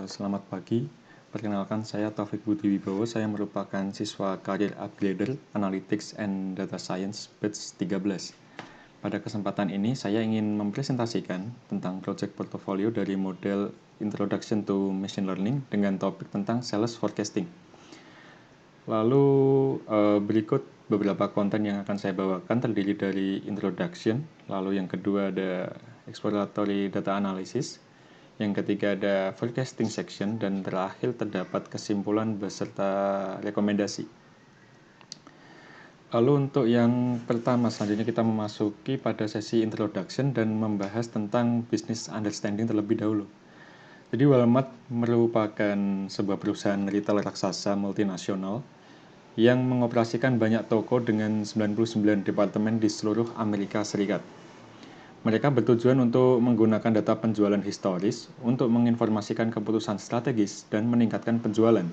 Selamat pagi, perkenalkan saya Taufik Budi Wibowo, saya merupakan siswa Career Upgrader Analytics and Data Science batch 13. Pada kesempatan ini saya ingin mempresentasikan tentang project portfolio dari model Introduction to Machine Learning dengan topik tentang sales forecasting. Lalu berikut beberapa konten yang akan saya bawakan terdiri dari introduction, lalu yang kedua ada exploratory data analysis, yang ketiga ada forecasting section, dan terakhir terdapat kesimpulan beserta rekomendasi. Lalu untuk yang pertama, selanjutnya kita memasuki pada sesi introduction dan membahas tentang business understanding terlebih dahulu. Jadi Walmart merupakan sebuah perusahaan retail raksasa multinasional yang mengoperasikan banyak toko dengan 99 departemen di seluruh Amerika Serikat. Mereka bertujuan untuk menggunakan data penjualan historis untuk menginformasikan keputusan strategis dan meningkatkan penjualan.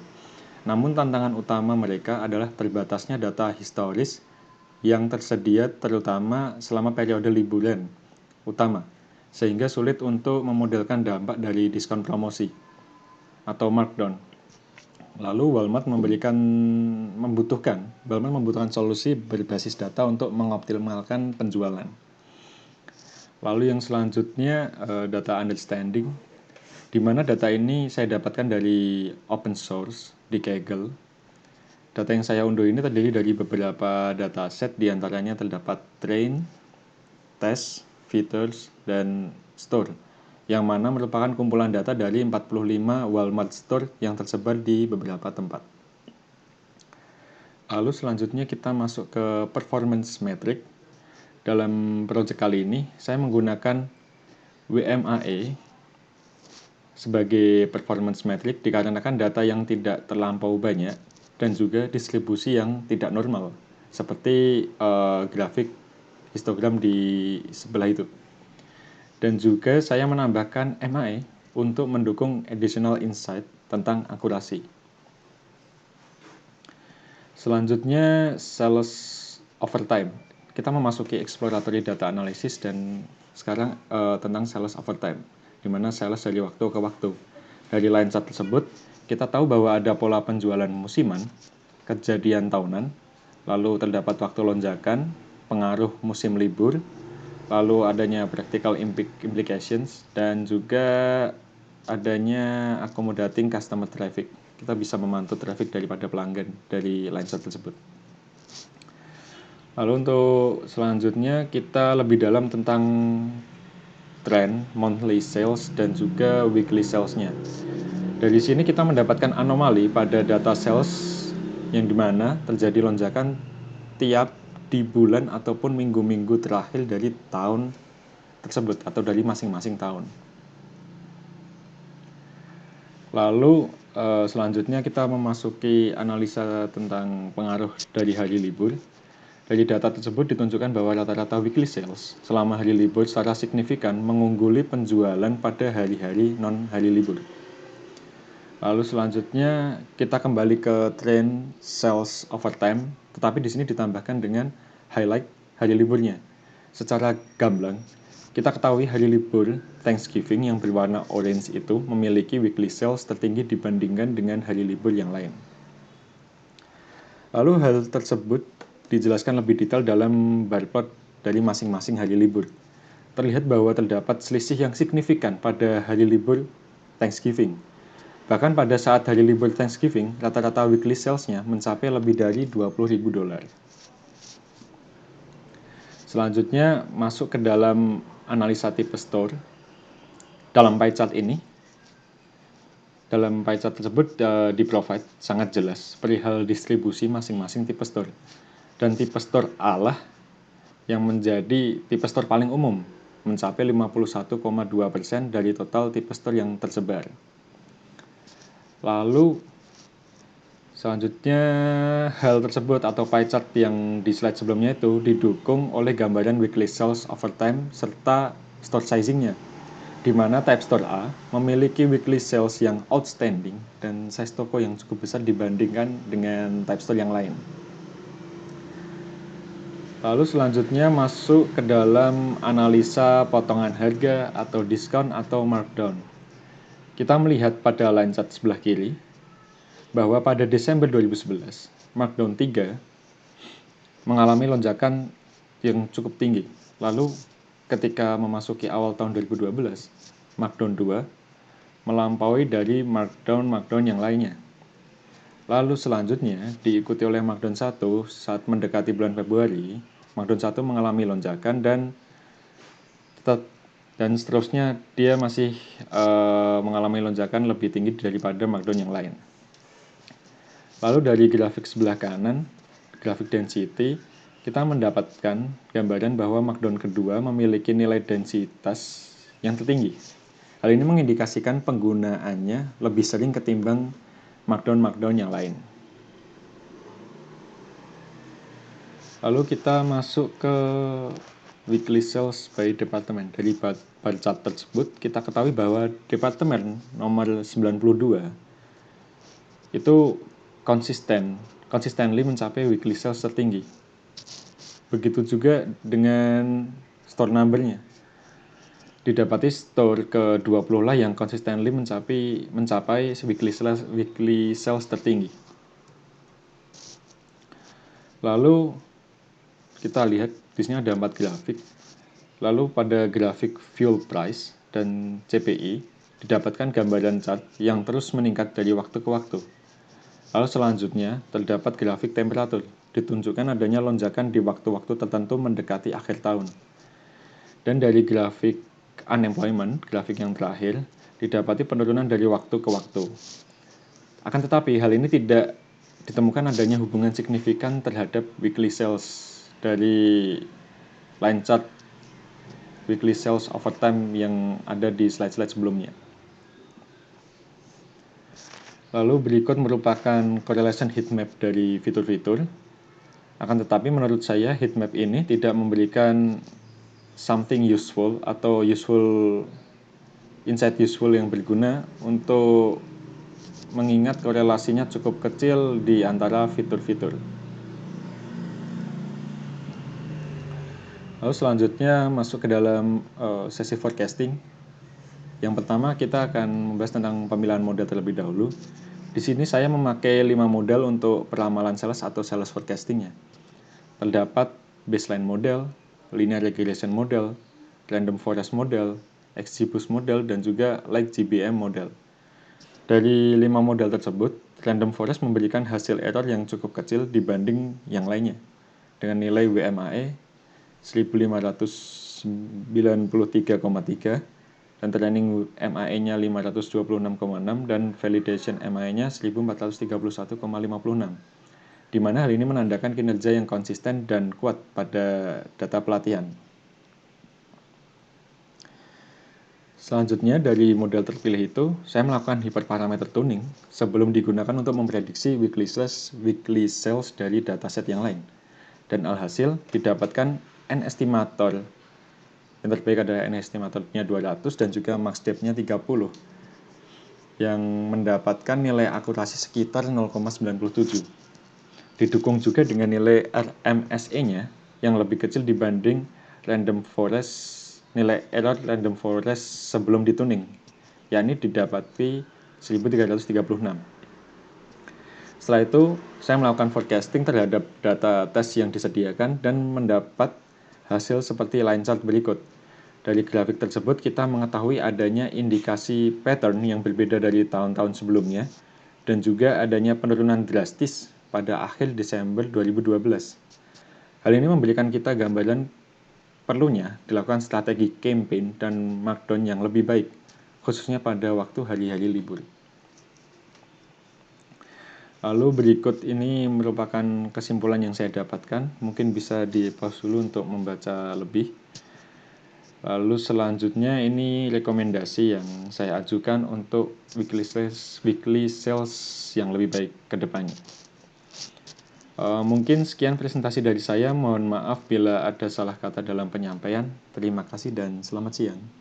Namun tantangan utama mereka adalah terbatasnya data historis yang tersedia terutama selama periode liburan utama, sehingga sulit untuk memodelkan dampak dari diskon promosi atau markdown. Lalu Walmart membutuhkan solusi berbasis data untuk mengoptimalkan penjualan. Lalu yang selanjutnya data understanding, di mana data ini saya dapatkan dari open source di Kaggle. Data yang saya unduh ini terdiri dari beberapa dataset, diantaranya terdapat train, test, features, dan store, yang mana merupakan kumpulan data dari 45 Walmart store yang tersebar di beberapa tempat. Lalu selanjutnya kita masuk ke performance metric. Dalam proyek kali ini, saya menggunakan WMAE sebagai performance metric dikarenakan data yang tidak terlampau banyak dan juga distribusi yang tidak normal, seperti grafik histogram di sebelah itu. Dan juga saya menambahkan MAE untuk mendukung additional insight tentang akurasi. Selanjutnya, sales over time. Kita memasuki exploratory data analysis dan sekarang tentang sales over time, di mana sales dari waktu ke waktu. Dari line chart tersebut, kita tahu bahwa ada pola penjualan musiman, kejadian tahunan, lalu terdapat waktu lonjakan, pengaruh musim libur, lalu adanya practical implications, dan juga adanya accommodating customer traffic. Kita bisa memantau traffic daripada pelanggan dari line chart tersebut. Lalu untuk selanjutnya kita lebih dalam tentang trend, monthly sales, dan juga weekly sales-nya. Dari sini kita mendapatkan anomali pada data sales yang dimana terjadi lonjakan tiap di bulan ataupun minggu-minggu terakhir dari tahun tersebut atau dari masing-masing tahun. Lalu selanjutnya kita memasuki analisa tentang pengaruh dari hari libur. Dari data tersebut ditunjukkan bahwa rata-rata weekly sales selama hari libur secara signifikan mengungguli penjualan pada hari-hari non-hari libur. Lalu selanjutnya kita kembali ke trend sales over time, tetapi di sini ditambahkan dengan highlight hari liburnya. Secara gamblang, kita ketahui hari libur Thanksgiving yang berwarna orange itu memiliki weekly sales tertinggi dibandingkan dengan hari libur yang lain. Lalu hal tersebut dijelaskan lebih detail dalam bar plot dari masing-masing hari libur. Terlihat bahwa terdapat selisih yang signifikan pada hari libur Thanksgiving. Bahkan pada saat hari libur Thanksgiving, rata-rata weekly sales-nya mencapai lebih dari $20.000. Selanjutnya masuk ke dalam analisa tipe store. Dalam pie chart ini, dalam pie chart tersebut di-provide sangat jelas perihal distribusi masing-masing tipe store. Dan tipe store A lah yang menjadi tipe store paling umum, mencapai 51,2% dari total tipe store yang tersebar. Lalu selanjutnya hal tersebut atau pie chart yang di slide sebelumnya itu didukung oleh gambaran weekly sales over time serta store sizing-nya, di mana type store A memiliki weekly sales yang outstanding dan size toko yang cukup besar dibandingkan dengan type store yang lain. Lalu selanjutnya masuk ke dalam analisa potongan harga atau diskon atau markdown. kita melihat pada line chart sebelah kiri bahwa pada Desember 2011, Markdown 3 mengalami lonjakan yang cukup tinggi. Lalu ketika memasuki awal tahun 2012, Markdown 2 melampaui dari Markdown yang lainnya. Lalu selanjutnya diikuti oleh Markdown 1 saat mendekati bulan Februari, Markdown 1 mengalami lonjakan dan seterusnya dia masih mengalami lonjakan lebih tinggi daripada Markdown yang lain. Lalu dari grafik sebelah kanan, grafik density, kita mendapatkan gambaran bahwa Markdown kedua memiliki nilai densitas yang tertinggi. Hal ini mengindikasikan penggunaannya lebih sering ketimbang Markdown yang lain. Lalu kita masuk ke weekly sales by department. Dari bar chart tersebut kita ketahui bahwa departemen nomor 92 itu consistently mencapai weekly sales tertinggi. Begitu juga dengan store number-nya. Didapati store ke-20 lah yang consistently mencapai weekly sales tertinggi. Lalu kita lihat di sini ada 4 grafik. Lalu pada grafik fuel price dan CPI didapatkan gambaran chart yang terus meningkat dari waktu ke waktu. Lalu selanjutnya terdapat grafik temperatur. Ditunjukkan adanya lonjakan di waktu-waktu tertentu mendekati akhir tahun. Dan dari grafik unemployment, grafik yang terakhir, didapati penurunan dari waktu ke waktu. Akan tetapi hal ini tidak ditemukan adanya hubungan signifikan terhadap weekly sales dari line chart weekly sales over time yang ada di slide-slide sebelumnya. Lalu berikut merupakan correlation heatmap dari fitur-fitur. Akan tetapi menurut saya heatmap ini tidak memberikan something useful atau insight useful yang berguna untuk mengingat korelasinya cukup kecil di antara fitur-fitur. Lalu selanjutnya masuk ke dalam sesi forecasting. Yang pertama kita akan membahas tentang pemilihan model terlebih dahulu. Di sini saya memakai 5 model untuk peramalan sales atau sales forecastingnya. Terdapat baseline model, linear regression model, random forest model, XGBoost model, dan juga light GBM model. Dari 5 model tersebut, random forest memberikan hasil error yang cukup kecil dibanding yang lainnya, dengan nilai WMAE 1593,3 dan training MAE-nya 526,6 dan validation MAE-nya 1431,56, di mana hal ini menandakan kinerja yang konsisten dan kuat pada data pelatihan. Selanjutnya dari model terpilih itu, saya melakukan hyperparameter tuning sebelum digunakan untuk memprediksi weekly sales dari dataset yang lain. Dan alhasil didapatkan N estimator. Yang terbaik adalah N estimatornya 200 dan juga max depth-nya 30 yang mendapatkan nilai akurasi sekitar 0,97. Didukung juga dengan nilai RMSE-nya yang lebih kecil dibanding nilai error random forest sebelum dituning, yakni didapati 1336. Setelah itu, saya melakukan forecasting terhadap data tes yang disediakan dan mendapat hasil seperti line chart berikut. Dari grafik tersebut, kita mengetahui adanya indikasi pattern yang berbeda dari tahun-tahun sebelumnya dan juga adanya penurunan drastis pada akhir Desember 2012. Hal ini memberikan kita gambaran perlunya dilakukan strategi campaign dan markdown yang lebih baik, khususnya pada waktu hari-hari libur. Lalu berikut ini merupakan kesimpulan yang saya dapatkan. Mungkin bisa di-pause dulu untuk membaca lebih. Lalu selanjutnya ini rekomendasi yang saya ajukan untuk weekly sales yang lebih baik ke depannya. Mungkin sekian presentasi dari saya. Mohon maaf bila ada salah kata dalam penyampaian. Terima kasih dan selamat siang.